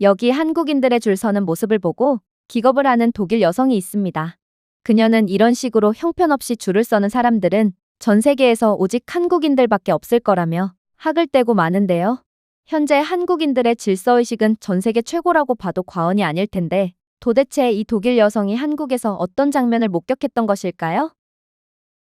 여기 한국인들의 줄 서는 모습을 보고 기겁을 하는 독일 여성이 있습니다. 그녀는 이런 식으로 형편없이 줄을 서는 사람들은 전 세계에서 오직 한국인들밖에 없을 거라며 학을 떼고 마는데요. 현재 한국인들의 질서의식은 전 세계 최고라고 봐도 과언이 아닐 텐데 도대체 이 독일 여성이 한국에서 어떤 장면을 목격했던 것일까요?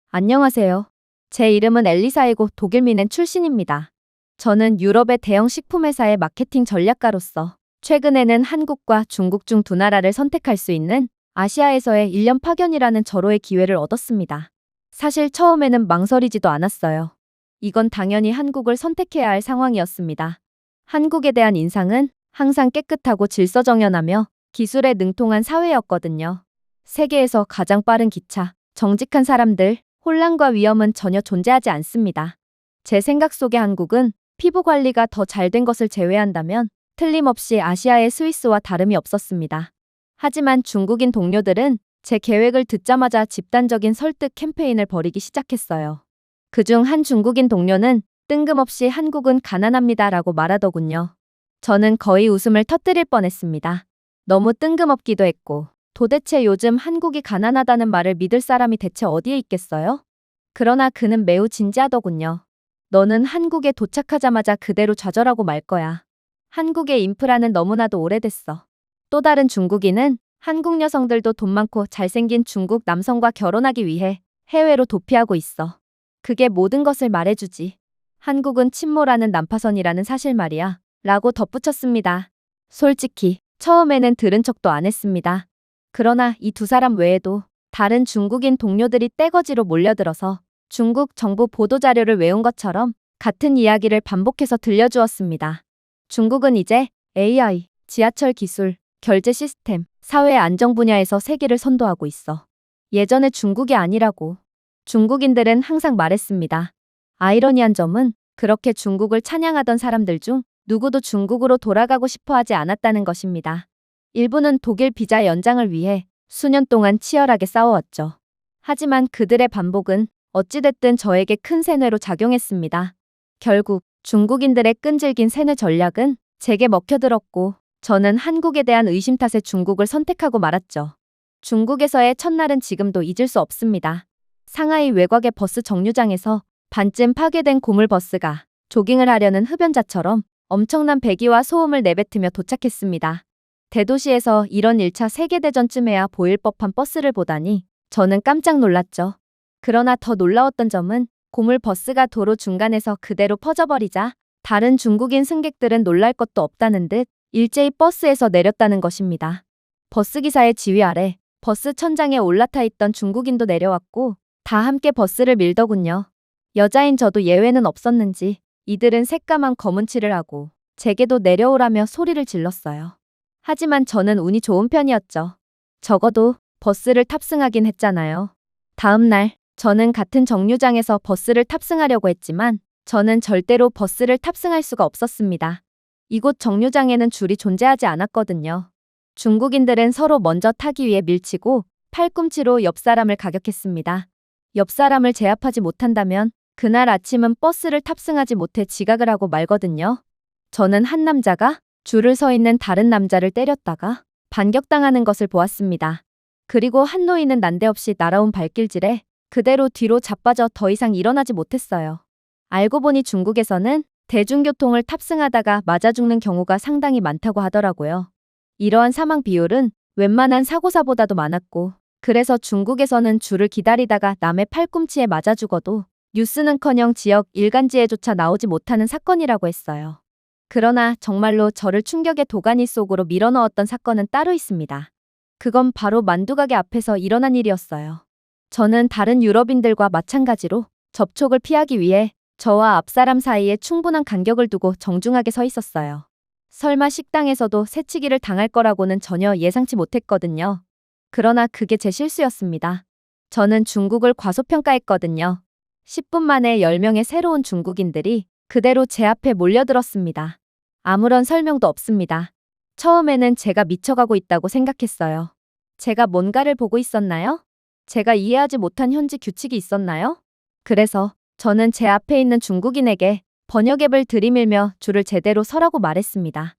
안녕하세요. 제 이름은 엘리사이고 독일 미넨 출신입니다. 저는 유럽의 대형 식품회사의 마케팅 전략가로서 최근에는 한국과 중국 중 두 나라를 선택할 수 있는 아시아에서의 1년 파견이라는 절호의 기회를 얻었습니다. 사실 처음에는 망설이지도 않았어요. 이건 당연히 한국을 선택해야 할 상황이었습니다. 한국에 대한 인상은 항상 깨끗하고 질서정연하며 기술에 능통한 사회였거든요. 세계에서 가장 빠른 기차, 정직한 사람들, 혼란과 위험은 전혀 존재하지 않습니다. 제 생각 속의 한국은 피부 관리가 더 잘 된 것을 제외한다면 틀림없이 아시아의 스위스와 다름이 없었습니다. 하지만 중국인 동료들은 제 계획을 듣자마자 집단적인 설득 캠페인을 벌이기 시작했어요. 그중 한 중국인 동료는 뜬금없이 한국은 가난합니다라고 말하더군요. 저는 거의 웃음을 터뜨릴 뻔했습니다. 너무 뜬금없기도 했고 도대체 요즘 한국이 가난하다는 말을 믿을 사람이 대체 어디에 있겠어요? 그러나 그는 매우 진지하더군요. 너는 한국에 도착하자마자 그대로 좌절하고 말 거야. 한국의 인프라는 너무나도 오래됐어. 또 다른 중국인은 한국 여성들도 돈 많고 잘생긴 중국 남성과 결혼하기 위해 해외로 도피하고 있어. 그게 모든 것을 말해주지. 한국은 침몰하는 난파선이라는 사실 말이야. 라고 덧붙였습니다. 솔직히 처음에는 들은 척도 안 했습니다. 그러나 이 두 사람 외에도 다른 중국인 동료들이 떼거지로 몰려들어서 중국 정부 보도자료를 외운 것처럼 같은 이야기를 반복해서 들려주었습니다. 중국은 이제 AI, 지하철 기술, 결제 시스템, 사회 안정 분야에서 세계를 선도하고 있어. 예전에 중국이 아니라고. 중국인들은 항상 말했습니다. 아이러니한 점은 그렇게 중국을 찬양하던 사람들 중 누구도 중국으로 돌아가고 싶어 하지 않았다는 것입니다. 일부는 독일 비자 연장을 위해 수년 동안 치열하게 싸워왔죠. 하지만 그들의 반복은 어찌됐든 저에게 큰 세뇌로 작용했습니다. 결국 중국인들의 끈질긴 세뇌 전략은 제게 먹혀들었고 저는 한국에 대한 의심 탓에 중국을 선택하고 말았죠. 중국에서의 첫날은 지금도 잊을 수 없습니다. 상하이 외곽의 버스 정류장에서 반쯤 파괴된 고물버스가 조깅을 하려는 흡연자처럼 엄청난 배기와 소음을 내뱉으며 도착했습니다. 대도시에서 이런 1차 세계대전쯤에야 보일 법한 버스를 보다니 저는 깜짝 놀랐죠. 그러나 더 놀라웠던 점은 고물버스가 도로 중간에서 그대로 퍼져버리자 다른 중국인 승객들은 놀랄 것도 없다는 듯 일제히 버스에서 내렸다는 것입니다. 버스기사의 지휘 아래 버스 천장에 올라타 있던 중국인도 내려왔고 다 함께 버스를 밀더군요. 여자인 저도 예외는 없었는지 이들은 새까만 검은 칠을 하고 제게도 내려오라며 소리를 질렀어요. 하지만 저는 운이 좋은 편이었죠. 적어도 버스를 탑승하긴 했잖아요. 다음 날 저는 같은 정류장에서 버스를 탑승하려고 했지만 저는 절대로 버스를 탑승할 수가 없었습니다. 이곳 정류장에는 줄이 존재하지 않았거든요. 중국인들은 서로 먼저 타기 위해 밀치고 팔꿈치로 옆 사람을 가격했습니다. 옆 사람을 제압하지 못한다면 그날 아침은 버스를 탑승하지 못해 지각을 하고 말거든요. 저는 한 남자가 줄을 서 있는 다른 남자를 때렸다가 반격당하는 것을 보았습니다. 그리고 한 노인은 난데없이 날아온 발길질에 그대로 뒤로 자빠져 더 이상 일어나지 못했어요. 알고 보니 중국에서는 대중교통을 탑승하다가 맞아 죽는 경우가 상당히 많다고 하더라고요. 이러한 사망 비율은 웬만한 사고사보다도 많았고 그래서 중국에서는 줄을 기다리다가 남의 팔꿈치에 맞아 죽어도 뉴스는커녕 지역 일간지에조차 나오지 못하는 사건이라고 했어요. 그러나 정말로 저를 충격의 도가니 속으로 밀어넣었던 사건은 따로 있습니다. 그건 바로 만두가게 앞에서 일어난 일이었어요. 저는 다른 유럽인들과 마찬가지로 접촉을 피하기 위해 저와 앞사람 사이에 충분한 간격을 두고 정중하게 서 있었어요. 설마 식당에서도 새치기를 당할 거라고는 전혀 예상치 못했거든요. 그러나 그게 제 실수였습니다. 저는 중국을 과소평가했거든요. 10분 만에 10명의 새로운 중국인들이 그대로 제 앞에 몰려들었습니다. 아무런 설명도 없습니다. 처음에는 제가 미쳐가고 있다고 생각했어요. 제가 뭔가를 보고 있었나요? 제가 이해하지 못한 현지 규칙이 있었나요? 그래서 저는 제 앞에 있는 중국인에게 번역 앱을 들이밀며 줄을 제대로 서라고 말했습니다.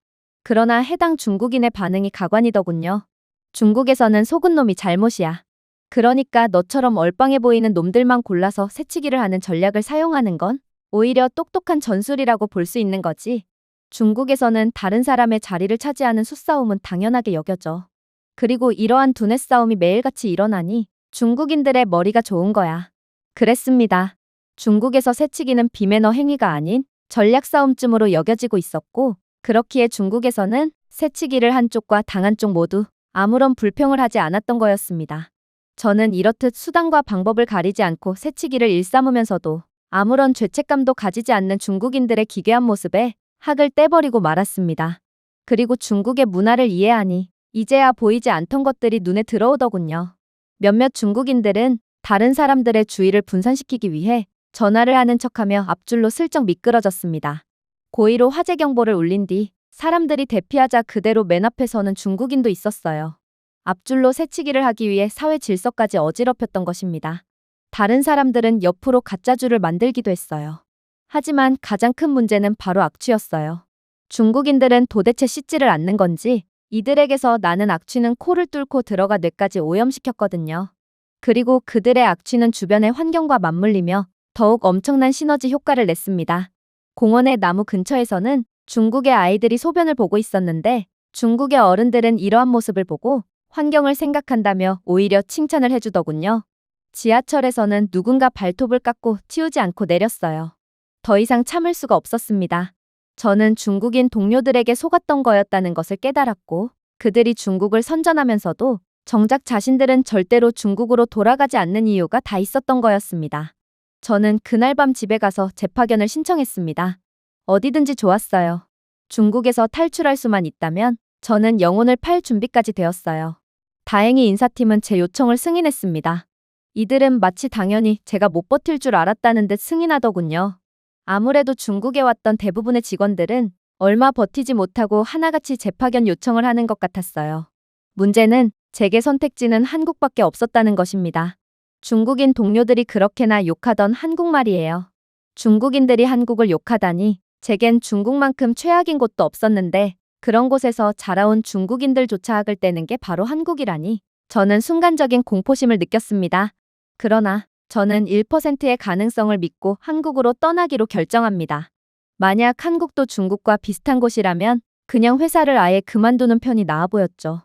그러나 해당 중국인의 반응이 가관이더군요. 중국에서는 속은 놈이 잘못이야. 그러니까 너처럼 얼빵해 보이는 놈들만 골라서 새치기를 하는 전략을 사용하는 건 오히려 똑똑한 전술이라고 볼 수 있는 거지. 중국에서는 다른 사람의 자리를 차지하는 수싸움은 당연하게 여겨져. 그리고 이러한 두뇌 싸움이 매일같이 일어나니 중국인들의 머리가 좋은 거야. 그랬습니다. 중국에서 새치기는 비매너 행위가 아닌 전략 싸움쯤으로 여겨지고 있었고, 그렇기에 중국에서는 새치기를 한 쪽과 당한 쪽 모두 아무런 불평을 하지 않았던 거였습니다. 저는 이렇듯 수단과 방법을 가리지 않고 새치기를 일삼으면서도 아무런 죄책감도 가지지 않는 중국인들의 기괴한 모습에 학을 떼버리고 말았습니다. 그리고 중국의 문화를 이해하니 이제야 보이지 않던 것들이 눈에 들어오더군요. 몇몇 중국인들은 다른 사람들의 주의를 분산시키기 위해 전화를 하는 척하며 앞줄로 슬쩍 미끄러졌습니다. 고의로 화재 경보를 울린 뒤 사람들이 대피하자 그대로 맨 앞에 서는 중국인도 있었어요. 앞줄로 새치기를 하기 위해 사회 질서까지 어지럽혔던 것입니다. 다른 사람들은 옆으로 가짜줄을 만들기도 했어요. 하지만 가장 큰 문제는 바로 악취였어요. 중국인들은 도대체 씻지를 않는 건지 이들에게서 나는 악취는 코를 뚫고 들어가 뇌까지 오염시켰거든요. 그리고 그들의 악취는 주변의 환경과 맞물리며 더욱 엄청난 시너지 효과를 냈습니다. 공원의 나무 근처에서는 중국의 아이들이 소변을 보고 있었는데 중국의 어른들은 이러한 모습을 보고 환경을 생각한다며 오히려 칭찬을 해주더군요. 지하철에서는 누군가 발톱을 깎고 치우지 않고 내렸어요. 더 이상 참을 수가 없었습니다. 저는 중국인 동료들에게 속았던 거였다는 것을 깨달았고, 그들이 중국을 선전하면서도 정작 자신들은 절대로 중국으로 돌아가지 않는 이유가 다 있었던 거였습니다. 저는 그날 밤 집에 가서 재파견을 신청했습니다. 어디든지 좋았어요. 중국에서 탈출할 수만 있다면 저는 영혼을 팔 준비까지 되었어요. 다행히 인사팀은 제 요청을 승인했습니다. 이들은 마치 당연히 제가 못 버틸 줄 알았다는 듯 승인하더군요. 아무래도 중국에 왔던 대부분의 직원들은 얼마 버티지 못하고 하나같이 재파견 요청을 하는 것 같았어요. 문제는 제게 선택지는 한국밖에 없었다는 것입니다. 중국인 동료들이 그렇게나 욕하던 한국말이에요. 중국인들이 한국을 욕하다니 제겐 중국만큼 최악인 곳도 없었는데 그런 곳에서 자라온 중국인들조차 학을 떼는 게 바로 한국이라니 저는 순간적인 공포심을 느꼈습니다. 그러나 저는 1%의 가능성을 믿고 한국으로 떠나기로 결정합니다. 만약 한국도 중국과 비슷한 곳이라면 그냥 회사를 아예 그만두는 편이 나아 보였죠.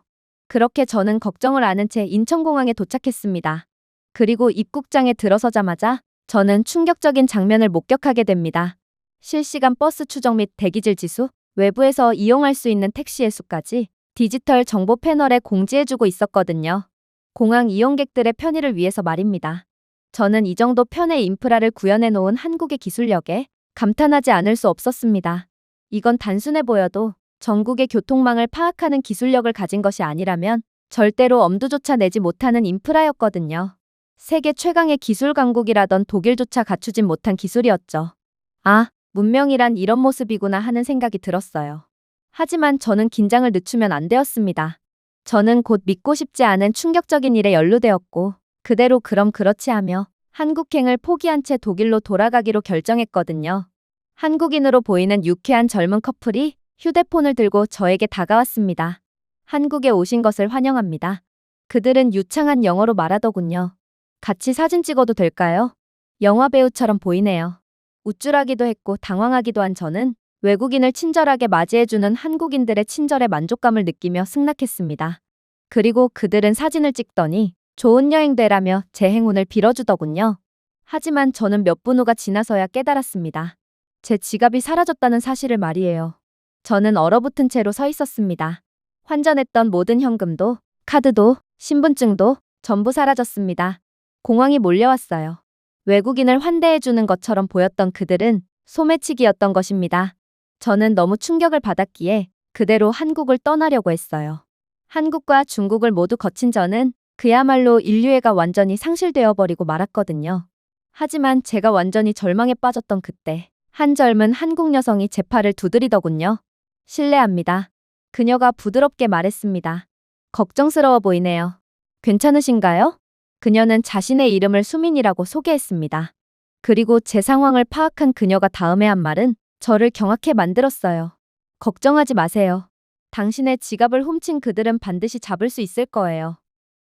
그렇게 저는 걱정을 안 한 채 인천공항에 도착했습니다. 그리고 입국장에 들어서자마자 저는 충격적인 장면을 목격하게 됩니다. 실시간 버스 추적 및 대기질 지수, 외부에서 이용할 수 있는 택시의 수까지 디지털 정보 패널에 공지해주고 있었거든요. 공항 이용객들의 편의를 위해서 말입니다. 저는 이 정도 편의 인프라를 구현해 놓은 한국의 기술력에 감탄하지 않을 수 없었습니다. 이건 단순해 보여도 전국의 교통망을 파악하는 기술력을 가진 것이 아니라면 절대로 엄두조차 내지 못하는 인프라였거든요. 세계 최강의 기술 강국이라던 독일조차 갖추진 못한 기술이었죠. 아, 문명이란 이런 모습이구나 하는 생각이 들었어요. 하지만 저는 긴장을 늦추면 안 되었습니다. 저는 곧 믿고 싶지 않은 충격적인 일에 연루되었고 그대로 그럼 그렇지 하며 한국행을 포기한 채 독일로 돌아가기로 결정했거든요. 한국인으로 보이는 유쾌한 젊은 커플이 휴대폰을 들고 저에게 다가왔습니다. 한국에 오신 것을 환영합니다. 그들은 유창한 영어로 말하더군요. 같이 사진 찍어도 될까요? 영화 배우처럼 보이네요. 우쭐하기도 했고 당황하기도 한 저는 외국인을 친절하게 맞이해주는 한국인들의 친절에 만족감을 느끼며 승낙했습니다. 그리고 그들은 사진을 찍더니 좋은 여행 되라며 제 행운을 빌어주더군요. 하지만 저는 몇 분 후가 지나서야 깨달았습니다. 제 지갑이 사라졌다는 사실을 말이에요. 저는 얼어붙은 채로 서 있었습니다. 환전했던 모든 현금도, 카드도, 신분증도 전부 사라졌습니다. 공황이 몰려왔어요. 외국인을 환대해주는 것처럼 보였던 그들은 소매치기였던 것입니다. 저는 너무 충격을 받았기에 그대로 한국을 떠나려고 했어요. 한국과 중국을 모두 거친 저는 그야말로 인류애가 완전히 상실되어 버리고 말았거든요. 하지만 제가 완전히 절망에 빠졌던 그때 한 젊은 한국 여성이 제 팔을 두드리더군요. 실례합니다. 그녀가 부드럽게 말했습니다. 걱정스러워 보이네요. 괜찮으신가요? 그녀는 자신의 이름을 수민이라고 소개했습니다. 그리고 제 상황을 파악한 그녀가 다음에 한 말은 저를 경악해 만들었어요. 걱정하지 마세요. 당신의 지갑을 훔친 그들은 반드시 잡을 수 있을 거예요.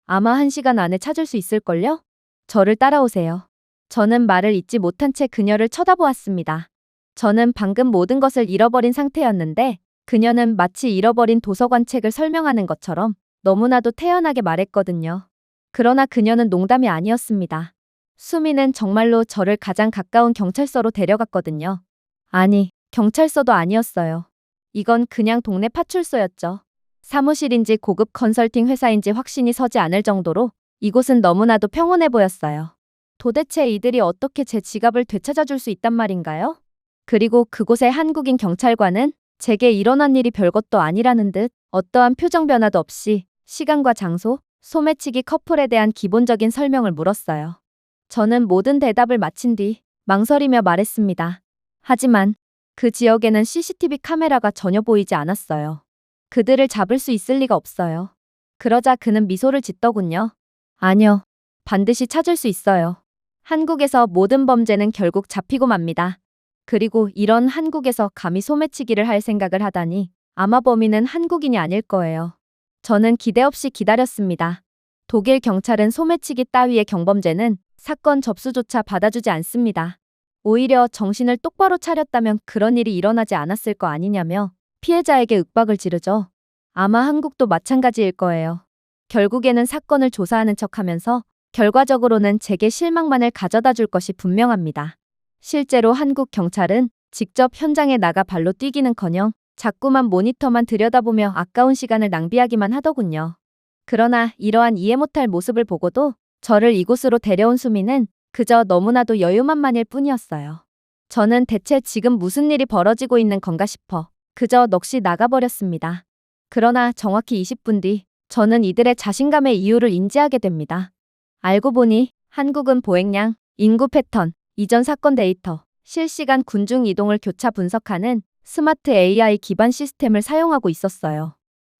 아마 1시간 안에 찾을 수 있을걸요? 저를 따라오세요. 저는 말을 잇지 못한 채 그녀를 쳐다보았습니다. 저는 방금 모든 것을 잃어버린 상태였는데 그녀는 마치 잃어버린 도서관 책을 설명하는 것처럼 너무나도 태연하게 말했거든요. 그러나 그녀는 농담이 아니었습니다. 수미는 정말로 저를 가장 가까운 경찰서로 데려갔거든요. 아니, 경찰서도 아니었어요. 이건 그냥 동네 파출소였죠. 사무실인지 고급 컨설팅 회사인지 확신이 서지 않을 정도로 이곳은 너무나도 평온해 보였어요. 도대체 이들이 어떻게 제 지갑을 되찾아줄 수 있단 말인가요? 그리고 그곳의 한국인 경찰관은 제게 일어난 일이 별것도 아니라는 듯 어떠한 표정 변화도 없이 시간과 장소, 소매치기 커플에 대한 기본적인 설명을 물었어요. 저는 모든 대답을 마친 뒤 망설이며 말했습니다. 하지만 그 지역에는 CCTV 카메라가 전혀 보이지 않았어요. 그들을 잡을 수 있을 리가 없어요. 그러자 그는 미소를 짓더군요. 아니요. 반드시 찾을 수 있어요. 한국에서 모든 범죄는 결국 잡히고 맙니다. 그리고 이런 한국에서 감히 소매치기를 할 생각을 하다니 아마 범인은 한국인이 아닐 거예요. 저는 기대 없이 기다렸습니다. 독일 경찰은 소매치기 따위의 경범죄는 사건 접수조차 받아주지 않습니다. 오히려 정신을 똑바로 차렸다면 그런 일이 일어나지 않았을 거 아니냐며 피해자에게 윽박을 지르죠. 아마 한국도 마찬가지일 거예요. 결국에는 사건을 조사하는 척하면서 결과적으로는 제게 실망만을 가져다 줄 것이 분명합니다. 실제로 한국 경찰은 직접 현장에 나가 발로 뛰기는커녕 자꾸만 모니터만 들여다보며 아까운 시간을 낭비하기만 하더군요. 그러나 이러한 이해 못할 모습을 보고도 저를 이곳으로 데려온 수미는 그저 너무나도 여유만만일 뿐이었어요. 저는 대체 지금 무슨 일이 벌어지고 있는 건가 싶어 그저 넋이 나가버렸습니다. 그러나 정확히 20분 뒤 저는 이들의 자신감의 이유를 인지하게 됩니다. 알고 보니 한국은 보행량, 인구 패턴, 이전 사건 데이터, 실시간 군중 이동을 교차 분석하는 스마트 AI 기반 시스템을 사용하고 있었어요.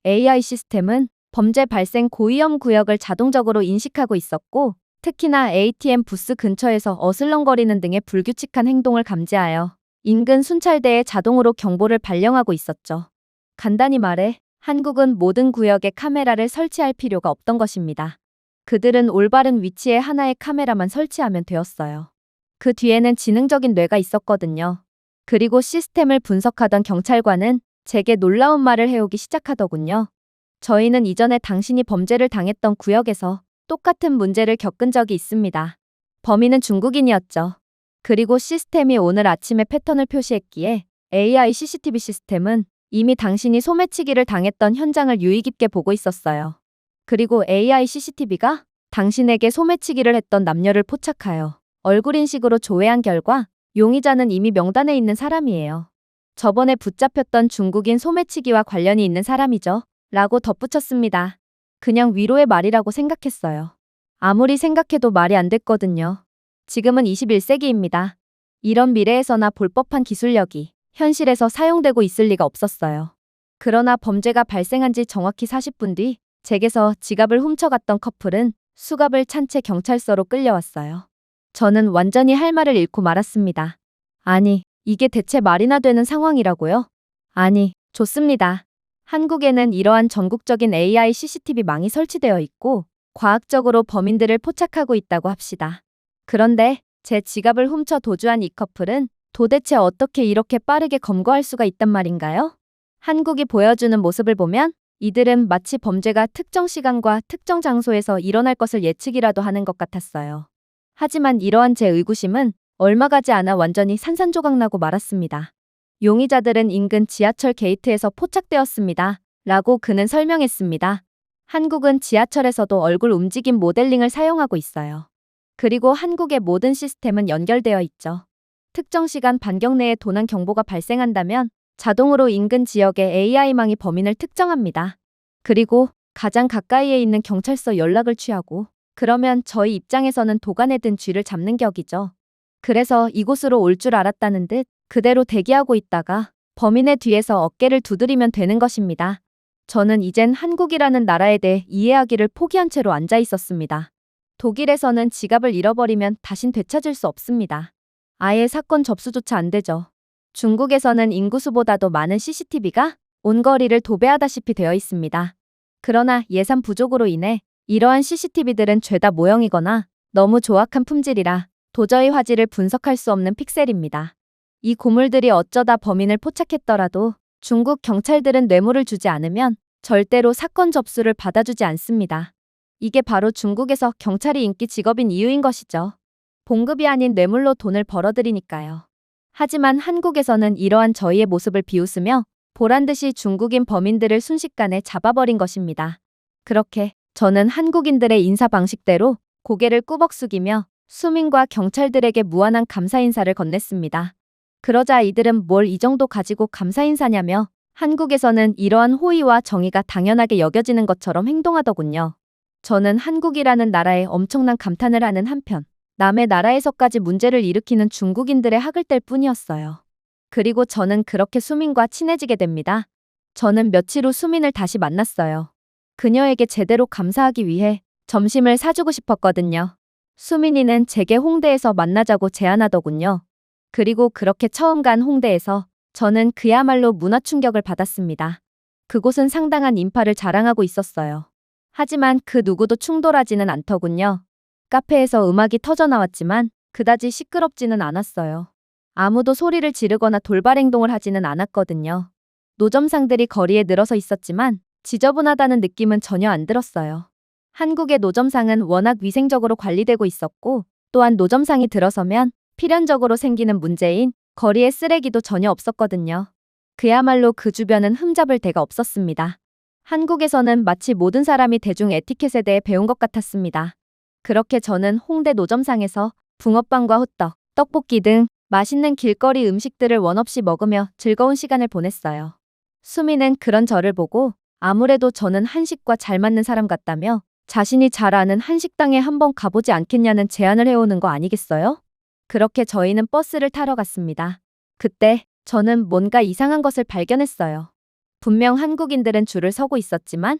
AI 시스템은 범죄 발생 고위험 구역을 자동적으로 인식하고 있었고 특히나 ATM 부스 근처에서 어슬렁거리는 등의 불규칙한 행동을 감지하여 인근 순찰대에 자동으로 경보를 발령하고 있었죠. 간단히 말해 한국은 모든 구역에 카메라를 설치할 필요가 없던 것입니다. 그들은 올바른 위치에 하나의 카메라만 설치하면 되었어요. 그 뒤에는 지능적인 뇌가 있었거든요. 그리고 시스템을 분석하던 경찰관은 제게 놀라운 말을 해오기 시작하더군요. 저희는 이전에 당신이 범죄를 당했던 구역에서 똑같은 문제를 겪은 적이 있습니다. 범인은 중국인이었죠. 그리고 시스템이 오늘 아침에 패턴을 표시했기에 AI CCTV 시스템은 이미 당신이 소매치기를 당했던 현장을 유의 깊게 보고 있었어요. 그리고 AI CCTV가 당신에게 소매치기를 했던 남녀를 포착하여 얼굴 인식으로 조회한 결과 용의자는 이미 명단에 있는 사람이에요. 저번에 붙잡혔던 중국인 소매치기와 관련이 있는 사람이죠. 라고 덧붙였습니다. 그냥 위로의 말이라고 생각했어요. 아무리 생각해도 말이 안 됐거든요. 지금은 21세기입니다. 이런 미래에서나 볼 법한 기술력이 현실에서 사용되고 있을 리가 없었어요. 그러나 범죄가 발생한 지 정확히 40분 뒤 제게서 지갑을 훔쳐갔던 커플은 수갑을 찬 채 경찰서로 끌려왔어요. 저는 완전히 할 말을 잃고 말았습니다. 아니, 이게 대체 말이나 되는 상황이라고요? 아니, 좋습니다. 한국에는 이러한 전국적인 AI CCTV망이 설치되어 있고 과학적으로 범인들을 포착하고 있다고 합시다. 그런데 제 지갑을 훔쳐 도주한 이 커플은 도대체 어떻게 이렇게 빠르게 검거할 수가 있단 말인가요? 한국이 보여주는 모습을 보면 이들은 마치 범죄가 특정 시간과 특정 장소에서 일어날 것을 예측이라도 하는 것 같았어요. 하지만 이러한 제 의구심은 얼마 가지 않아 완전히 산산조각나고 말았습니다. 용의자들은 인근 지하철 게이트에서 포착되었습니다. 라고 그는 설명했습니다. 한국은 지하철에서도 얼굴 움직임 모델링을 사용하고 있어요. 그리고 한국의 모든 시스템은 연결되어 있죠. 특정 시간 반경 내에 도난 경보가 발생한다면 자동으로 인근 지역의 AI망이 범인을 특정합니다. 그리고 가장 가까이에 있는 경찰서 연락을 취하고 그러면 저희 입장에서는 도간에 든 쥐를 잡는 격이죠. 그래서 이곳으로 올 줄 알았다는 듯 그대로 대기하고 있다가 범인의 뒤에서 어깨를 두드리면 되는 것입니다. 저는 이젠 한국이라는 나라에 대해 이해하기를 포기한 채로 앉아 있었습니다. 독일에서는 지갑을 잃어버리면 다신 되찾을 수 없습니다. 아예 사건 접수조차 안 되죠. 중국에서는 인구수보다도 많은 CCTV가 온 거리를 도배하다시피 되어 있습니다. 그러나 예산 부족으로 인해 이러한 CCTV들은 죄다 모형이거나 너무 조악한 품질이라 도저히 화질을 분석할 수 없는 픽셀입니다. 이 고물들이 어쩌다 범인을 포착했더라도 중국 경찰들은 뇌물을 주지 않으면 절대로 사건 접수를 받아주지 않습니다. 이게 바로 중국에서 경찰이 인기 직업인 이유인 것이죠. 봉급이 아닌 뇌물로 돈을 벌어들이니까요. 하지만 한국에서는 이러한 저희의 모습을 비웃으며 보란듯이 중국인 범인들을 순식간에 잡아버린 것입니다. 그렇게 저는 한국인들의 인사 방식대로 고개를 꾸벅 숙이며 수민과 경찰들에게 무한한 감사 인사를 건넸습니다. 그러자 이들은 뭘 이 정도 가지고 감사 인사냐며 한국에서는 이러한 호의와 정의가 당연하게 여겨지는 것처럼 행동하더군요. 저는 한국이라는 나라에 엄청난 감탄을 하는 한편 남의 나라에서까지 문제를 일으키는 중국인들의 학을 뗄 뿐이었어요. 그리고 저는 그렇게 수민과 친해지게 됩니다. 저는 며칠 후 수민을 다시 만났어요. 그녀에게 제대로 감사하기 위해 점심을 사주고 싶었거든요. 수민이는 제게 홍대에서 만나자고 제안하더군요. 그리고 그렇게 처음 간 홍대에서 저는 그야말로 문화 충격을 받았습니다. 그곳은 상당한 인파를 자랑하고 있었어요. 하지만 그 누구도 충돌하지는 않더군요. 카페에서 음악이 터져나왔지만 그다지 시끄럽지는 않았어요. 아무도 소리를 지르거나 돌발 행동을 하지는 않았거든요. 노점상들이 거리에 늘어서 있었지만 지저분하다는 느낌은 전혀 안 들었어요. 한국의 노점상은 워낙 위생적으로 관리되고 있었고 또한 노점상이 들어서면 필연적으로 생기는 문제인 거리에 쓰레기도 전혀 없었거든요. 그야말로 그 주변은 흠잡을 데가 없었습니다. 한국에서는 마치 모든 사람이 대중 에티켓에 대해 배운 것 같았습니다. 그렇게 저는 홍대 노점상에서 붕어빵과 호떡, 떡볶이 등 맛있는 길거리 음식들을 원없이 먹으며 즐거운 시간을 보냈어요. 수미는 그런 저를 보고 아무래도 저는 한식과 잘 맞는 사람 같다며 자신이 잘 아는 한식당에 한번 가보지 않겠냐는 제안을 해오는 거 아니겠어요? 그렇게 저희는 버스를 타러 갔습니다. 그때 저는 뭔가 이상한 것을 발견했어요. 분명 한국인들은 줄을 서고 있었지만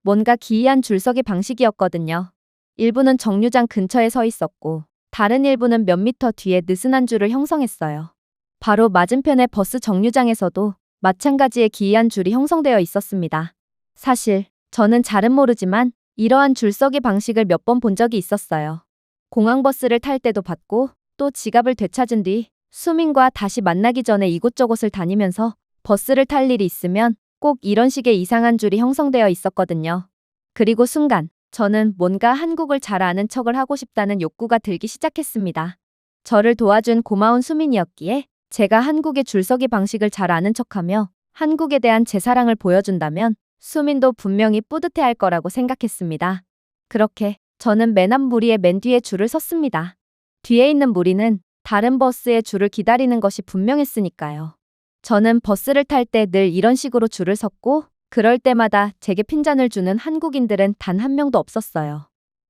뭔가 기이한 줄서기 방식이었거든요. 일부는 정류장 근처에 서 있었고 다른 일부는 몇 미터 뒤에 느슨한 줄을 형성했어요. 바로 맞은편의 버스 정류장에서도 마찬가지의 기이한 줄이 형성되어 있었습니다. 사실 저는 잘은 모르지만 이러한 줄서기 방식을 몇 번 본 적이 있었어요. 공항버스를 탈 때도 봤고 또 지갑을 되찾은 뒤 수민과 다시 만나기 전에 이곳저곳을 다니면서 버스를 탈 일이 있으면 꼭 이런 식의 이상한 줄이 형성되어 있었거든요. 그리고 순간 저는 뭔가 한국을 잘 아는 척을 하고 싶다는 욕구가 들기 시작했습니다. 저를 도와준 고마운 수민이었기에 제가 한국의 줄서기 방식을 잘 아는 척하며 한국에 대한 제 사랑을 보여준다면 수민도 분명히 뿌듯해할 거라고 생각했습니다. 그렇게 저는 맨 앞 무리의 맨 뒤에 줄을 섰습니다. 뒤에 있는 무리는 다른 버스의 줄을 기다리는 것이 분명했으니까요. 저는 버스를 탈 때 늘 이런 식으로 줄을 섰고 그럴 때마다 제게 핀잔을 주는 한국인들은 단 한 명도 없었어요.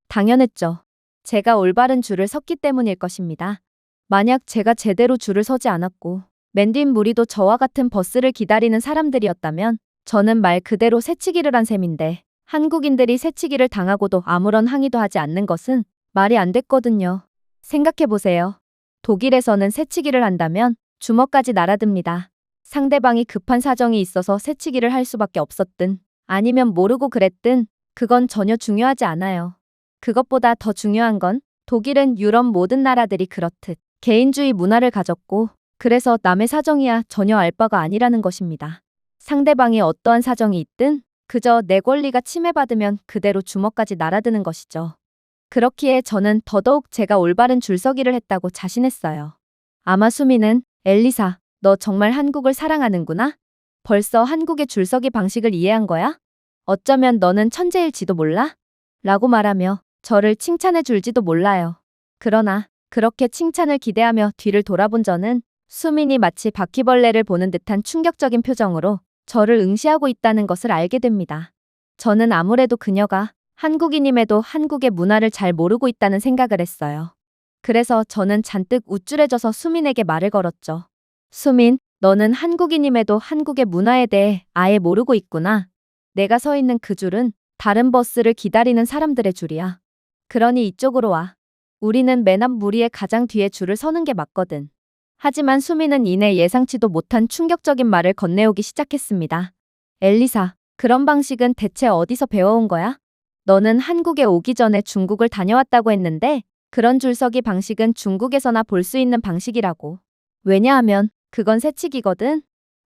당연했죠. 제가 올바른 줄을 섰기 때문일 것입니다. 만약 제가 제대로 줄을 서지 않았고 맨 뒷 무리도 저와 같은 버스를 기다리는 사람들이었다면 저는 말 그대로 새치기를 한 셈인데 한국인들이 새치기를 당하고도 아무런 항의도 하지 않는 것은 말이 안 됐거든요. 생각해보세요. 독일에서는 새치기를 한다면 주먹까지 날아듭니다. 상대방이 급한 사정이 있어서 새치기를 할 수밖에 없었든 아니면 모르고 그랬든 그건 전혀 중요하지 않아요. 그것보다 더 중요한 건 독일은 유럽 모든 나라들이 그렇듯 개인주의 문화를 가졌고 그래서 남의 사정이야 전혀 알 바가 아니라는 것입니다. 상대방이 어떠한 사정이 있든 그저 내 권리가 침해받으면 그대로 주먹까지 날아드는 것이죠. 그렇기에 저는 더더욱 제가 올바른 줄서기를 했다고 자신했어요. 아마 수미는 엘리사, 너 정말 한국을 사랑하는구나? 벌써 한국의 줄서기 방식을 이해한 거야? 어쩌면 너는 천재일지도 몰라? 라고 말하며 저를 칭찬해 줄지도 몰라요. 그러나 그렇게 칭찬을 기대하며 뒤를 돌아본 저는 수민이 마치 바퀴벌레를 보는 듯한 충격적인 표정으로 저를 응시하고 있다는 것을 알게 됩니다. 저는 아무래도 그녀가 한국인임에도 한국의 문화를 잘 모르고 있다는 생각을 했어요. 그래서 저는 잔뜩 우쭐해져서 수민에게 말을 걸었죠. 수민, 너는 한국인임에도 한국의 문화에 대해 아예 모르고 있구나. 내가 서 있는 그 줄은 다른 버스를 기다리는 사람들의 줄이야. 그러니 이쪽으로 와. 우리는 맨 앞 무리의 가장 뒤에 줄을 서는 게 맞거든. 하지만 수민은 이내 예상치도 못한 충격적인 말을 건네오기 시작했습니다. 엘리사, 그런 방식은 대체 어디서 배워온 거야? 너는 한국에 오기 전에 중국을 다녀왔다고 했는데 그런 줄서기 방식은 중국에서나 볼 수 있는 방식이라고. 왜냐하면 그건 새치기거든.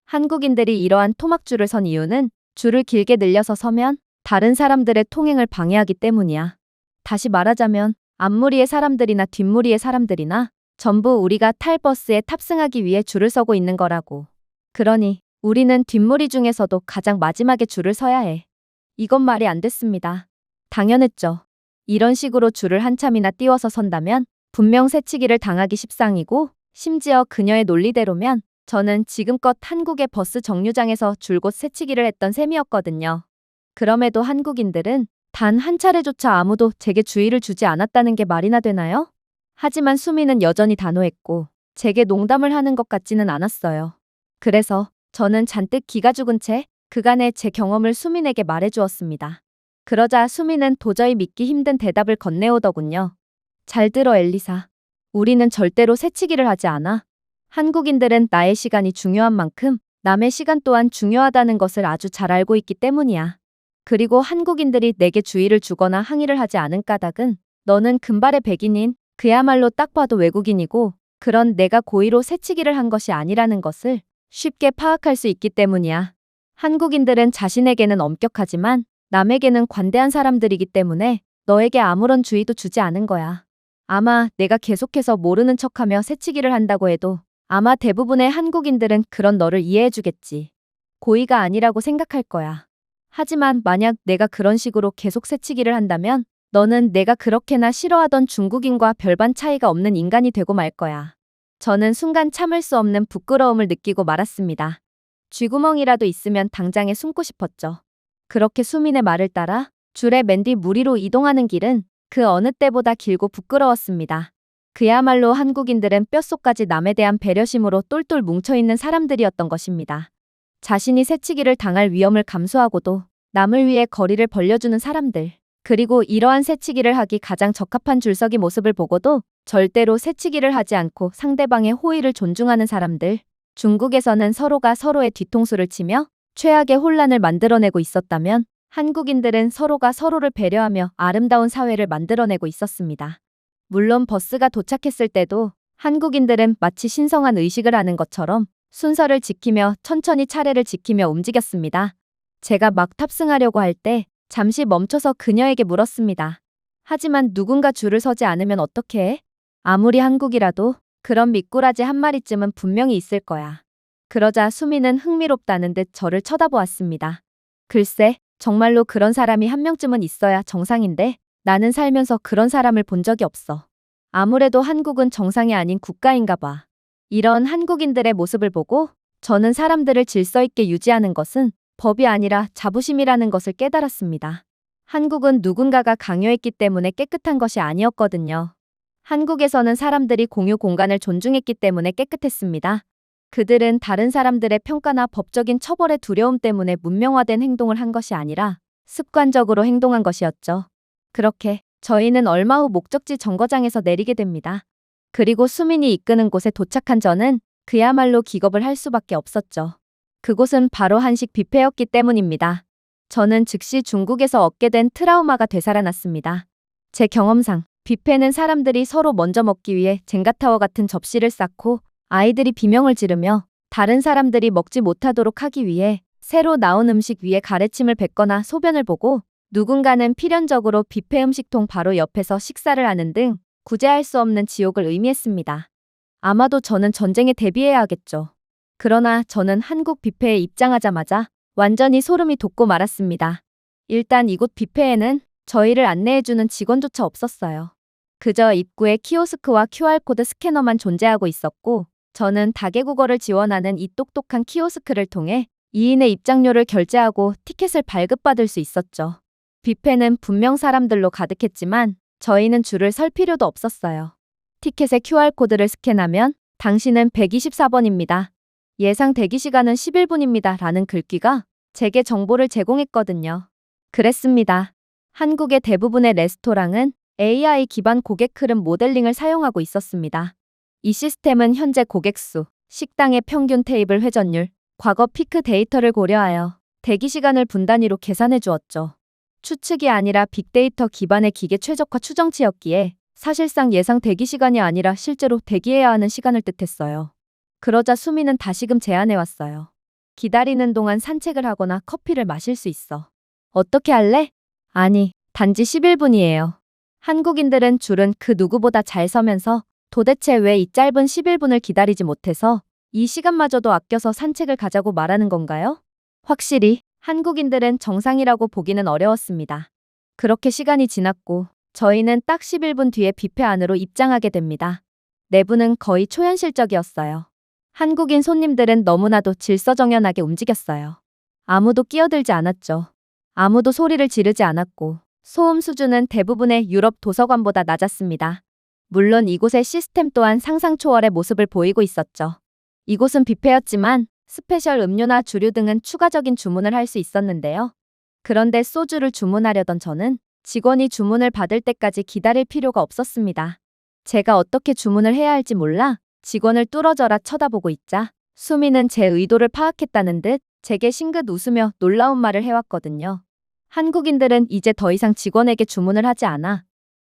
한국인들이 이러한 토막줄을 선 이유는 줄을 길게 늘려서 서면 다른 사람들의 통행을 방해하기 때문이야. 다시 말하자면 앞무리의 사람들이나 뒷무리의 사람들이나 전부 우리가 탈 버스에 탑승하기 위해 줄을 서고 있는 거라고. 그러니 우리는 뒷무리 중에서도 가장 마지막에 줄을 서야 해. 이건 말이 안 됐습니다. 당연했죠. 이런 식으로 줄을 한참이나 띄워서 선다면 분명 새치기를 당하기 십상이고, 심지어 그녀의 논리대로면 저는 지금껏 한국의 버스 정류장에서 줄곧 새치기를 했던 셈이었거든요. 그럼에도 한국인들은 단 한 차례조차 아무도 제게 주의를 주지 않았다는 게 말이나 되나요? 하지만 수미는 여전히 단호했고 제게 농담을 하는 것 같지는 않았어요. 그래서 저는 잔뜩 기가 죽은 채 그간의 제 경험을 수민에게 말해주었습니다. 그러자 수민은 도저히 믿기 힘든 대답을 건네오더군요. 잘 들어 엘리사. 우리는 절대로 새치기를 하지 않아. 한국인들은 나의 시간이 중요한 만큼 남의 시간 또한 중요하다는 것을 아주 잘 알고 있기 때문이야. 그리고 한국인들이 내게 주의를 주거나 항의를 하지 않은 까닭은 너는 금발의 백인인, 그야말로 딱 봐도 외국인이고 그런 내가 고의로 새치기를 한 것이 아니라는 것을 쉽게 파악할 수 있기 때문이야. 한국인들은 자신에게는 엄격하지만 남에게는 관대한 사람들이기 때문에 너에게 아무런 주의도 주지 않은 거야. 아마 내가 계속해서 모르는 척하며 새치기를 한다고 해도 아마 대부분의 한국인들은 그런 너를 이해해주겠지. 고의가 아니라고 생각할 거야. 하지만 만약 내가 그런 식으로 계속 새치기를 한다면 너는 내가 그렇게나 싫어하던 중국인과 별반 차이가 없는 인간이 되고 말 거야. 저는 순간 참을 수 없는 부끄러움을 느끼고 말았습니다. 쥐구멍이라도 있으면 당장에 숨고 싶었죠. 그렇게 수민의 말을 따라 줄의 맨 뒤 무리로 이동하는 길은 그 어느 때보다 길고 부끄러웠습니다. 그야말로 한국인들은 뼛속까지 남에 대한 배려심으로 똘똘 뭉쳐있는 사람들이었던 것입니다. 자신이 새치기를 당할 위험을 감수하고도 남을 위해 거리를 벌려주는 사람들, 그리고 이러한 새치기를 하기 가장 적합한 줄서기 모습을 보고도 절대로 새치기를 하지 않고 상대방의 호의를 존중하는 사람들. 중국에서는 서로가 서로의 뒤통수를 치며 최악의 혼란을 만들어내고 있었다면 한국인들은 서로가 서로를 배려하며 아름다운 사회를 만들어내고 있었습니다. 물론 버스가 도착했을 때도 한국인들은 마치 신성한 의식을 하는 것처럼 순서를 지키며 천천히 차례를 지키며 움직였습니다. 제가 막 탑승하려고 할 때 잠시 멈춰서 그녀에게 물었습니다. 하지만 누군가 줄을 서지 않으면 어떻게 해? 아무리 한국이라도 그런 미꾸라지 한 마리쯤은 분명히 있을 거야. 그러자 수미는 흥미롭다는 듯 저를 쳐다보았습니다. 글쎄, 정말로 그런 사람이 한 명쯤은 있어야 정상인데 나는 살면서 그런 사람을 본 적이 없어. 아무래도 한국은 정상이 아닌 국가인가 봐. 이런 한국인들의 모습을 보고 저는 사람들을 질서 있게 유지하는 것은 법이 아니라 자부심이라는 것을 깨달았습니다. 한국은 누군가가 강요했기 때문에 깨끗한 것이 아니었거든요. 한국에서는 사람들이 공유 공간을 존중했기 때문에 깨끗했습니다. 그들은 다른 사람들의 평가나 법적인 처벌의 두려움 때문에 문명화된 행동을 한 것이 아니라 습관적으로 행동한 것이었죠. 그렇게 저희는 얼마 후 목적지 정거장에서 내리게 됩니다. 그리고 수민이 이끄는 곳에 도착한 저는 그야말로 기겁을 할 수밖에 없었죠. 그곳은 바로 한식 뷔페였기 때문입니다. 저는 즉시 중국에서 얻게 된 트라우마가 되살아났습니다. 제 경험상 뷔페는 사람들이 서로 먼저 먹기 위해 젠가타워 같은 접시를 쌓고 아이들이 비명을 지르며 다른 사람들이 먹지 못하도록 하기 위해 새로 나온 음식 위에 가래침을 뱉거나 소변을 보고 누군가는 필연적으로 뷔페 음식통 바로 옆에서 식사를 하는 등 구제할 수 없는 지옥을 의미했습니다. 아마도 저는 전쟁에 대비해야겠죠. 그러나 저는 한국 뷔페에 입장하자마자 완전히 소름이 돋고 말았습니다. 일단 이곳 뷔페에는 저희를 안내해주는 직원조차 없었어요. 그저 입구에 키오스크와 QR코드 스캐너만 존재하고 있었고 저는 다계국어를 지원하는 이 똑똑한 키오스크를 통해 2인의 입장료를 결제하고 티켓을 발급받을 수 있었죠. 뷔페는 분명 사람들로 가득했지만 저희는 줄을 설 필요도 없었어요. 티켓의 QR코드를 스캔하면 당신은 124번입니다. 예상 대기시간은 11분입니다. 라는 글귀가 제게 정보를 제공했거든요. 그랬습니다. 한국의 대부분의 레스토랑은 AI 기반 고객 흐름 모델링을 사용하고 있었습니다. 이 시스템은 현재 고객 수, 식당의 평균 테이블 회전율, 과거 피크 데이터를 고려하여 대기 시간을 분 단위로 계산해 주었죠. 추측이 아니라 빅데이터 기반의 기계 최적화 추정치였기에 사실상 예상 대기 시간이 아니라 실제로 대기해야 하는 시간을 뜻했어요. 그러자 수미는 다시금 제안해 왔어요. 기다리는 동안 산책을 하거나 커피를 마실 수 있어. 어떻게 할래? 아니, 단지 11분이에요. 한국인들은 줄은 그 누구보다 잘 서면서 도대체 왜 이 짧은 11분을 기다리지 못해서 이 시간마저도 아껴서 산책을 가자고 말하는 건가요? 확실히 한국인들은 정상이라고 보기는 어려웠습니다. 그렇게 시간이 지났고 저희는 딱 11분 뒤에 뷔페 안으로 입장하게 됩니다. 내부는 거의 초현실적이었어요. 한국인 손님들은 너무나도 질서정연하게 움직였어요. 아무도 끼어들지 않았죠. 아무도 소리를 지르지 않았고 소음 수준은 대부분의 유럽 도서관보다 낮았습니다. 물론 이곳의 시스템 또한 상상 초월의 모습을 보이고 있었죠. 이곳은 뷔페였지만 스페셜 음료나 주류 등은 추가적인 주문을 할 수 있었는데요. 그런데 소주를 주문하려던 저는 직원이 주문을 받을 때까지 기다릴 필요가 없었습니다. 제가 어떻게 주문을 해야 할지 몰라 직원을 뚫어져라 쳐다보고 있자 수미는 제 의도를 파악했다는 듯 제게 싱긋 웃으며 놀라운 말을 해왔거든요. 한국인들은 이제 더 이상 직원에게 주문을 하지 않아.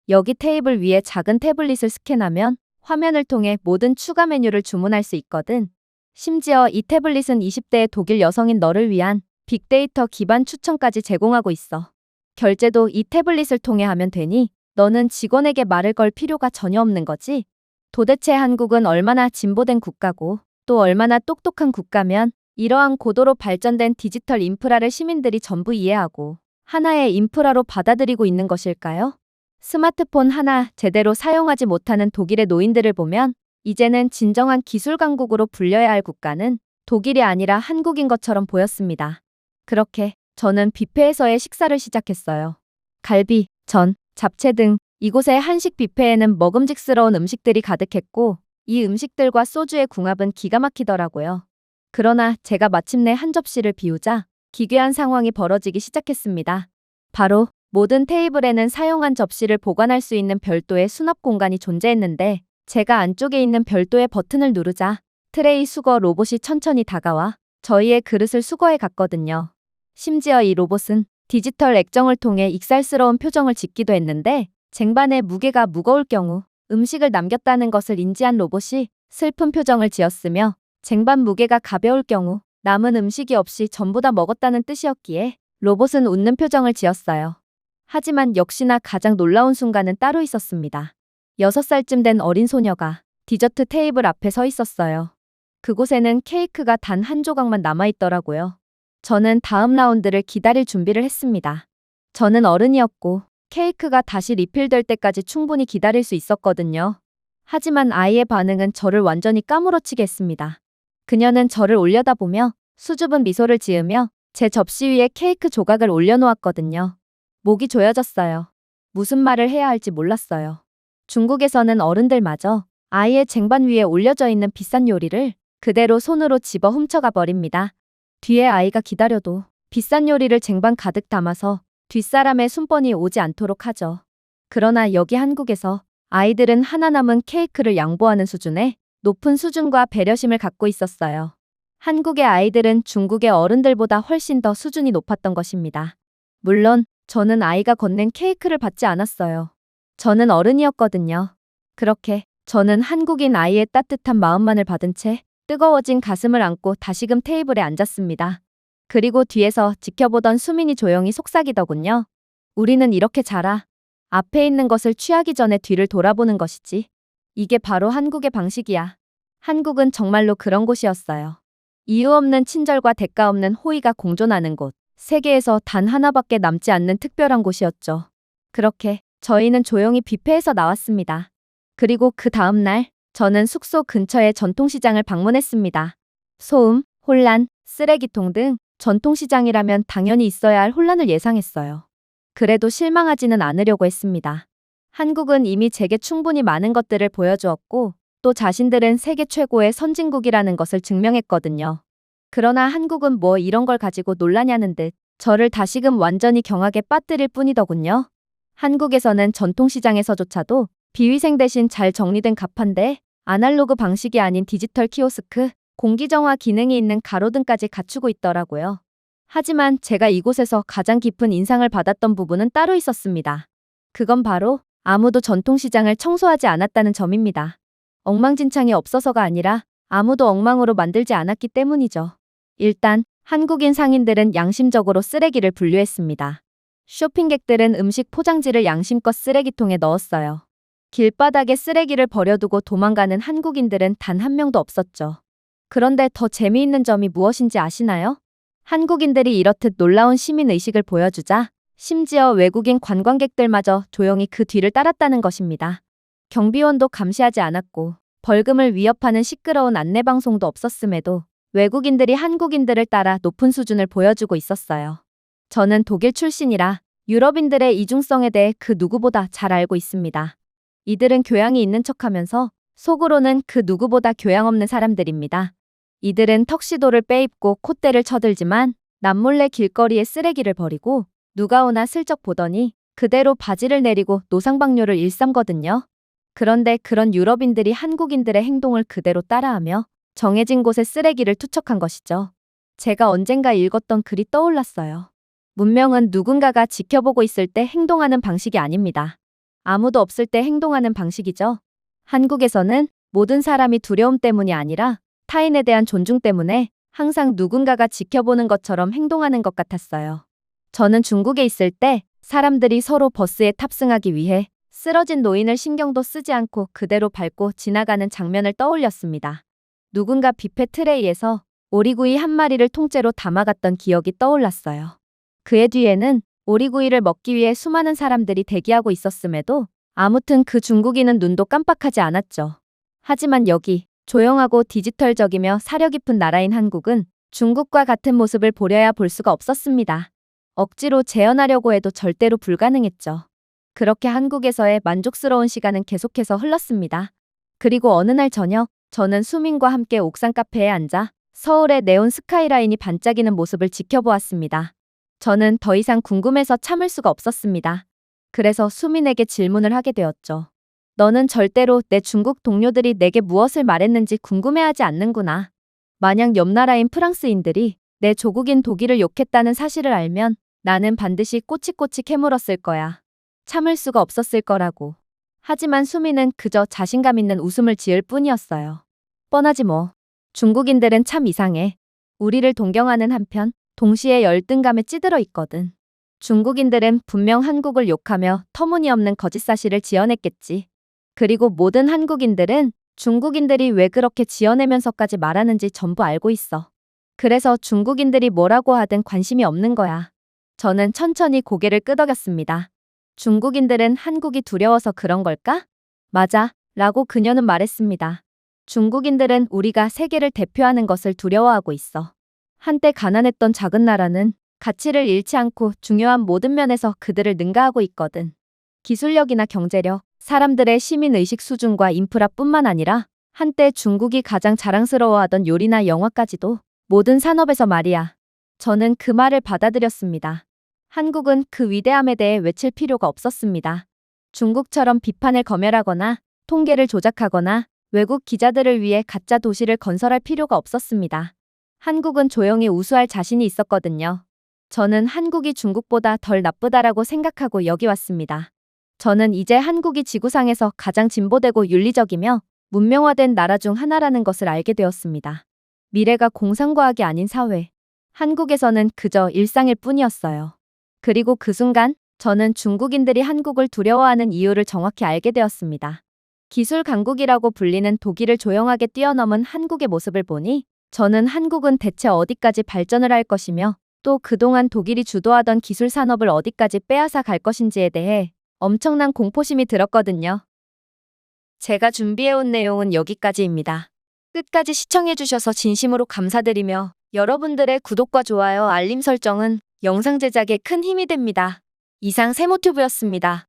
여기 테이블 위에 작은 태블릿을 스캔하면 화면을 통해 모든 추가 메뉴를 주문할 수 있거든. 심지어 이 태블릿은 20대의 독일 여성인 너를 위한 빅데이터 기반 추천까지 제공하고 있어. 결제도 이 태블릿을 통해 하면 되니 너는 직원에게 말을 걸 필요가 전혀 없는 거지? 도대체 한국은 얼마나 진보된 국가고 또 얼마나 똑똑한 국가면 이러한 고도로 발전된 디지털 인프라를 시민들이 전부 이해하고 하나의 인프라로 받아들이고 있는 것일까요? 스마트폰 하나 제대로 사용하지 못하는 독일의 노인들을 보면 이제는 진정한 기술 강국으로 불려야 할 국가는 독일이 아니라 한국인 것처럼 보였습니다. 그렇게 저는 뷔페에서의 식사를 시작했어요. 갈비, 전, 잡채 등 이곳의 한식 뷔페에는 먹음직스러운 음식들이 가득했고 이 음식들과 소주의 궁합은 기가 막히더라고요. 그러나 제가 마침내 한 접시를 비우자 기괴한 상황이 벌어지기 시작했습니다. 바로 모든 테이블에는 사용한 접시를 보관할 수 있는 별도의 수납 공간이 존재했는데 제가 안쪽에 있는 별도의 버튼을 누르자 트레이 수거 로봇이 천천히 다가와 저희의 그릇을 수거해 갔거든요. 심지어 이 로봇은 디지털 액정을 통해 익살스러운 표정을 짓기도 했는데 쟁반의 무게가 무거울 경우 음식을 남겼다는 것을 인지한 로봇이 슬픈 표정을 지었으며 쟁반 무게가 가벼울 경우 남은 음식이 없이 전부 다 먹었다는 뜻이었기에 로봇은 웃는 표정을 지었어요. 하지만 역시나 가장 놀라운 순간은 따로 있었습니다. 6살쯤 된 어린 소녀가 디저트 테이블 앞에 서 있었어요. 그곳에는 케이크가 단 한 조각만 남아있더라고요. 저는 다음 라운드를 기다릴 준비를 했습니다. 저는 어른이었고 케이크가 다시 리필될 때까지 충분히 기다릴 수 있었거든요. 하지만 아이의 반응은 저를 완전히 까무러치게 했습니다. 그녀는 저를 올려다보며 수줍은 미소를 지으며 제 접시 위에 케이크 조각을 올려놓았거든요. 목이 조여졌어요. 무슨 말을 해야 할지 몰랐어요. 중국에서는 어른들마저 아이의 쟁반 위에 올려져 있는 비싼 요리를 그대로 손으로 집어 훔쳐가 버립니다. 뒤에 아이가 기다려도 비싼 요리를 쟁반 가득 담아서 뒷사람의 순번이 오지 않도록 하죠. 그러나 여기 한국에서 아이들은 하나 남은 케이크를 양보하는 수준의 높은 수준과 배려심을 갖고 있었어요. 한국의 아이들은 중국의 어른들보다 훨씬 더 수준이 높았던 것입니다. 물론 저는 아이가 건넨 케이크를 받지 않았어요. 저는 어른이었거든요. 그렇게 저는 한국인 아이의 따뜻한 마음만을 받은 채 뜨거워진 가슴을 안고 다시금 테이블에 앉았습니다. 그리고 뒤에서 지켜보던 수민이 조용히 속삭이더군요. 우리는 이렇게 자라. 앞에 있는 것을 취하기 전에 뒤를 돌아보는 것이지. 이게 바로 한국의 방식이야. 한국은 정말로 그런 곳이었어요. 이유 없는 친절과 대가 없는 호의가 공존하는 곳. 세계에서 단 하나밖에 남지 않는 특별한 곳이었죠. 그렇게 저희는 조용히 뷔페에서 나왔습니다. 그리고 그 다음 날 저는 숙소 근처의 전통시장을 방문했습니다. 소음, 혼란, 쓰레기통 등 전통시장이라면 당연히 있어야 할 혼란을 예상했어요. 그래도 실망하지는 않으려고 했습니다. 한국은 이미 제게 충분히 많은 것들을 보여주었고 또 자신들은 세계 최고의 선진국이라는 것을 증명했거든요. 그러나 한국은 뭐 이런 걸 가지고 놀라냐는 듯 저를 다시금 완전히 경악에 빠뜨릴 뿐이더군요. 한국에서는 전통시장에서조차도 비위생 대신 잘 정리된 가판대, 아날로그 방식이 아닌 디지털 키오스크, 공기정화 기능이 있는 가로등까지 갖추고 있더라고요. 하지만 제가 이곳에서 가장 깊은 인상을 받았던 부분은 따로 있었습니다. 그건 바로 아무도 전통시장을 청소하지 않았다는 점입니다. 엉망진창이 없어서가 아니라 아무도 엉망으로 만들지 않았기 때문이죠. 일단 한국인 상인들은 양심적으로 쓰레기를 분류했습니다. 쇼핑객들은 음식 포장지를 양심껏 쓰레기통에 넣었어요. 길바닥에 쓰레기를 버려두고 도망가는 한국인들은 단 한 명도 없었죠. 그런데 더 재미있는 점이 무엇인지 아시나요? 한국인들이 이렇듯 놀라운 시민의식을 보여주자 심지어 외국인 관광객들마저 조용히 그 뒤를 따랐다는 것입니다. 경비원도 감시하지 않았고 벌금을 위협하는 시끄러운 안내방송도 없었음에도 외국인들이 한국인들을 따라 높은 수준을 보여주고 있었어요. 저는 독일 출신이라 유럽인들의 이중성에 대해 그 누구보다 잘 알고 있습니다. 이들은 교양이 있는 척하면서 속으로는 그 누구보다 교양 없는 사람들입니다. 이들은 턱시도를 빼입고 콧대를 쳐들지만 남몰래 길거리에 쓰레기를 버리고 누가 오나 슬쩍 보더니 그대로 바지를 내리고 노상방뇨를 일삼거든요. 그런데 그런 유럽인들이 한국인들의 행동을 그대로 따라하며 정해진 곳에 쓰레기를 투척한 것이죠. 제가 언젠가 읽었던 글이 떠올랐어요. 문명은 누군가가 지켜보고 있을 때 행동하는 방식이 아닙니다. 아무도 없을 때 행동하는 방식이죠. 한국에서는 모든 사람이 두려움 때문이 아니라 타인에 대한 존중 때문에 항상 누군가가 지켜보는 것처럼 행동하는 것 같았어요. 저는 중국에 있을 때 사람들이 서로 버스에 탑승하기 위해 쓰러진 노인을 신경도 쓰지 않고 그대로 밟고 지나가는 장면을 떠올렸습니다. 누군가 뷔페 트레이에서 오리구이 한 마리를 통째로 담아갔던 기억이 떠올랐어요. 그의 뒤에는 오리구이를 먹기 위해 수많은 사람들이 대기하고 있었음에도 아무튼 그 중국인은 눈도 깜빡하지 않았죠. 하지만 여기 조용하고 디지털적이며 사려 깊은 나라인 한국은 중국과 같은 모습을 보려야 볼 수가 없었습니다. 억지로 재현하려고 해도 절대로 불가능했죠. 그렇게 한국에서의 만족스러운 시간은 계속해서 흘렀습니다. 그리고 어느 날 저녁, 저는 수민과 함께 옥상 카페에 앉아 서울의 네온 스카이라인이 반짝이는 모습을 지켜보았습니다. 저는 더 이상 궁금해서 참을 수가 없었습니다. 그래서 수민에게 질문을 하게 되었죠. 너는 절대로 내 중국 동료들이 내게 무엇을 말했는지 궁금해하지 않는구나. 만약 옆 나라인 프랑스인들이 내 조국인 독일을 욕했다는 사실을 알면 나는 반드시 꼬치꼬치 캐물었을 거야. 참을 수가 없었을 거라고. 하지만 수민은 그저 자신감 있는 웃음을 지을 뿐이었어요. 뻔하지 뭐. 중국인들은 참 이상해. 우리를 동경하는 한편 동시에 열등감에 찌들어 있거든. 중국인들은 분명 한국을 욕하며 터무니없는 거짓사실을 지어냈겠지. 그리고 모든 한국인들은 중국인들이 왜 그렇게 지어내면서까지 말하는지 전부 알고 있어. 그래서 중국인들이 뭐라고 하든 관심이 없는 거야. 저는 천천히 고개를 끄덕였습니다. 중국인들은 한국이 두려워서 그런 걸까? 맞아, 라고 그녀는 말했습니다. 중국인들은 우리가 세계를 대표하는 것을 두려워하고 있어. 한때 가난했던 작은 나라는 가치를 잃지 않고 중요한 모든 면에서 그들을 능가하고 있거든. 기술력이나 경제력, 사람들의 시민의식 수준과 인프라뿐만 아니라 한때 중국이 가장 자랑스러워하던 요리나 영화까지도 모든 산업에서 말이야. 저는 그 말을 받아들였습니다. 한국은 그 위대함에 대해 외칠 필요가 없었습니다. 중국처럼 비판을 검열하거나 통계를 조작하거나 외국 기자들을 위해 가짜 도시를 건설할 필요가 없었습니다. 한국은 조용히 우수할 자신이 있었거든요. 저는 한국이 중국보다 덜 나쁘다라고 생각하고 여기 왔습니다. 저는 이제 한국이 지구상에서 가장 진보되고 윤리적이며 문명화된 나라 중 하나라는 것을 알게 되었습니다. 미래가 공상과학이 아닌 사회. 한국에서는 그저 일상일 뿐이었어요. 그리고 그 순간 저는 중국인들이 한국을 두려워하는 이유를 정확히 알게 되었습니다. 기술 강국이라고 불리는 독일을 조용하게 뛰어넘은 한국의 모습을 보니 저는 한국은 대체 어디까지 발전을 할 것이며 또 그동안 독일이 주도하던 기술 산업을 어디까지 빼앗아 갈 것인지에 대해 엄청난 공포심이 들었거든요. 제가 준비해온 내용은 여기까지입니다. 끝까지 시청해주셔서 진심으로 감사드리며 여러분들의 구독과 좋아요, 알림 설정은 영상 제작에 큰 힘이 됩니다. 이상 세모튜브였습니다.